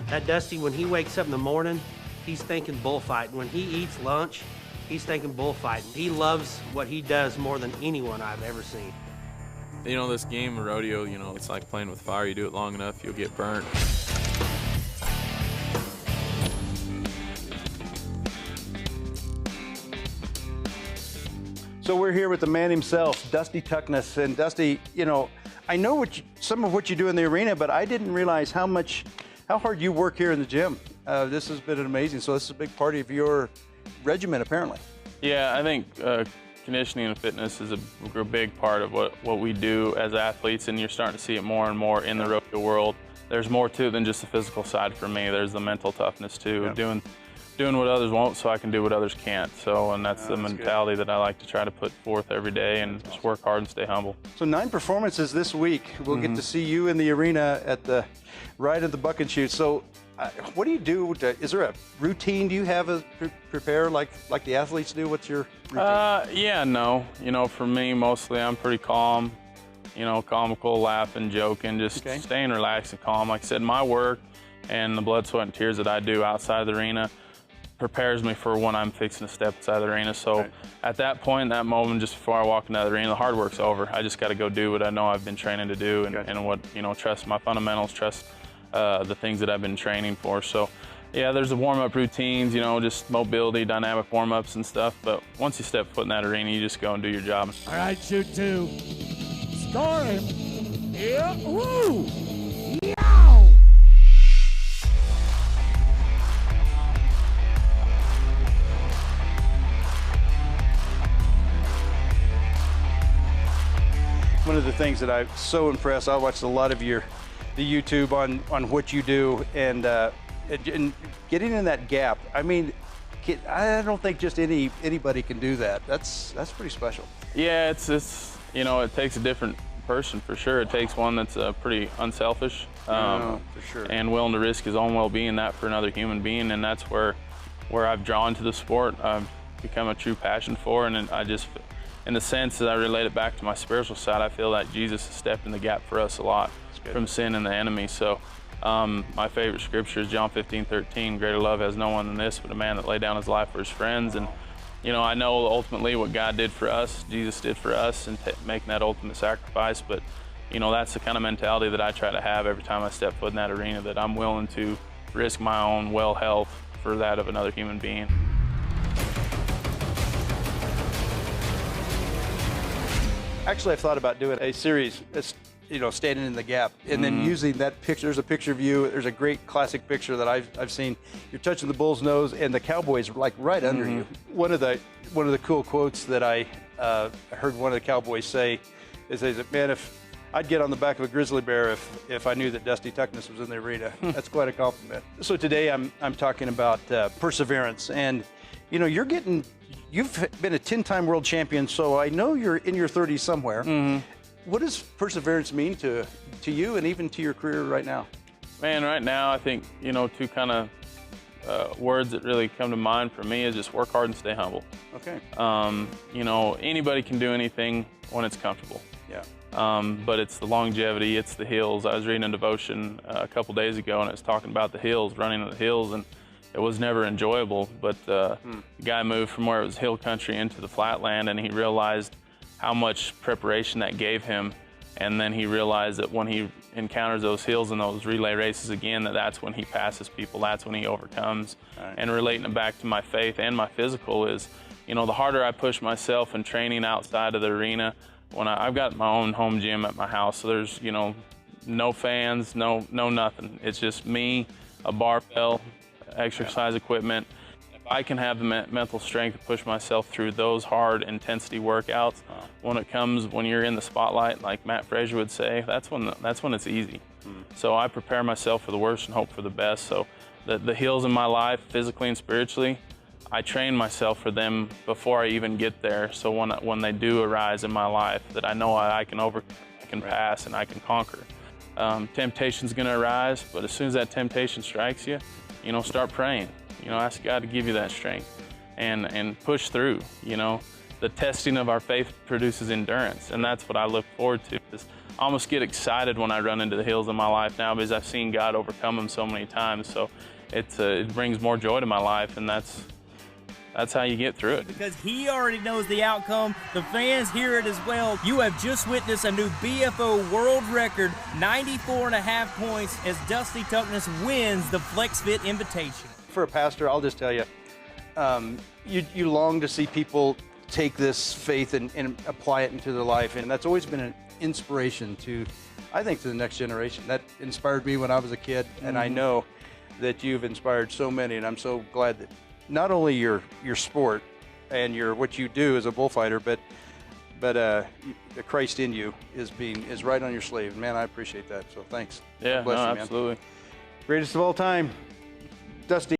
That Dusty, when he wakes up in the morning, he's thinking bullfighting. When he eats lunch, he's thinking bullfighting. He loves what he does more than anyone I've ever seen. You know, this game of rodeo, you know, it's like playing with fire. You do it long enough, you'll get burnt. So we're here with the man himself, Dusty Tuckness. And Dusty, you know, I know some of what you do in the arena, but I didn't realize how hard you work here in the gym. This has been amazing. So this is a big part of your regimen, apparently. Yeah, I think conditioning and fitness is a big part of what we do as athletes, and you're starting to see it more and more in the rodeo world. There's more to it than just the physical side for me. There's the mental toughness too, yeah. Doing what others won't so I can do what others can't. So, and that's the mentality that I like to try to put forth every day and just work hard and stay humble. So 9 performances this week. We'll get to see you in the arena at the ride of the buck and shoot. So what do you do? Is there a routine? Do you have a prepare like the athletes do? What's your routine? Yeah, no. You know, for me, mostly I'm pretty calm. You know, comical, laughing, joking, just staying relaxed and calm. Like I said, my work and the blood, sweat, and tears that I do outside the arena prepares me for when I'm fixing to step inside the arena. So at that point, that moment, just before I walk into the arena, the hard work's over. I just got to go do what I know I've been training to do and what, you know, trust my fundamentals, trust the things that I've been training for. So yeah, there's the warm-up routines, you know, just mobility, dynamic warm-ups and stuff. But once you step foot in that arena, you just go and do your job. All right, shoot 2. Score him. Yeah. Woo! Yow! One of the things that I'm so impressed, I watched a lot of the YouTube on what you do, and getting in that gap. I mean, I don't think just anybody can do that. That's pretty special. Yeah, it's you know, it takes a different person for sure. It takes one that's pretty unselfish, for sure, and willing to risk his own well-being, that for another human being. And that's where I've drawn to the sport. I've become a true passion for, and I just, in the sense that I relate it back to my spiritual side, I feel that Jesus has stepped in the gap for us a lot from sin and the enemy. So my favorite scripture is John 15:13. Greater love has no one than this, but a man that laid down his life for his friends. And you know, I know ultimately what God did for us, Jesus did for us, and making that ultimate sacrifice. But you know, that's the kind of mentality that I try to have every time I step foot in that arena, that I'm willing to risk my own well health for that of another human being. Actually, I've thought about doing a series, you know, standing in the gap, and then using that picture. There's a picture of you. There's a great classic picture that I've seen. You're touching the bull's nose, and the cowboy's like right under you. One of the cool quotes that I heard one of the cowboys say is that, man, if I'd get on the back of a grizzly bear if I knew that Dusty Tuckness was in the arena. That's quite a compliment. So today I'm talking about perseverance, and you know, you've been a 10-time world champion, so I know you're in your 30s somewhere. What does perseverance mean to you and even to your career right now? Man, right now I think, you know, 2 kind of words that really come to mind for me is just work hard and stay humble. Okay. You know, anybody can do anything when it's comfortable. Yeah. But it's the longevity, it's the hills. I was reading a devotion a couple days ago, and it was talking about the hills, running on the hills, and it was never enjoyable. But the guy moved from where it was hill country into the flatland, and he realized how much preparation that gave him. And then he realized that when he encounters those hills and those relay races again, that's when he passes people, that's when he overcomes. And relating it back to my faith and my physical is, you know, the harder I push myself in training outside of the arena, when I've got my own home gym at my house, so there's, you know, no fans, no nothing. It's just me, a barbell, exercise equipment. If I can have the mental strength to push myself through those hard intensity workouts, when you're in the spotlight, like Matt Frazier would say, that's when it's easy. So I prepare myself for the worst and hope for the best. So the hills in my life, physically and spiritually, I train myself for them before I even get there. So when they do arise in my life, that I know I can pass and I can conquer. Temptation's gonna arise, but as soon as that temptation strikes you, you know, start praying. You know, ask God to give you that strength and push through. You know, the testing of our faith produces endurance, and that's what I look forward to, is almost get excited when I run into the hills in my life now because I've seen God overcome them so many times. So it brings more joy to my life, and that's how you get through it. Because he already knows the outcome. The fans hear it as well. You have just witnessed a new BFO world record, 94.5 points, as Dusty Tuckness wins the FlexFit Invitation. For a pastor, I'll just tell you, you long to see people take this faith and apply it into their life, and that's always been an inspiration to, I think, to the next generation. That inspired me when I was a kid, and I know that you've inspired so many, and I'm so glad that not only your sport and what you do as a bullfighter, but the Christ in you is right on your sleeve. Man, I appreciate that. So thanks. Yeah, God bless you, man. absolutely. Greatest of all time, Dusty.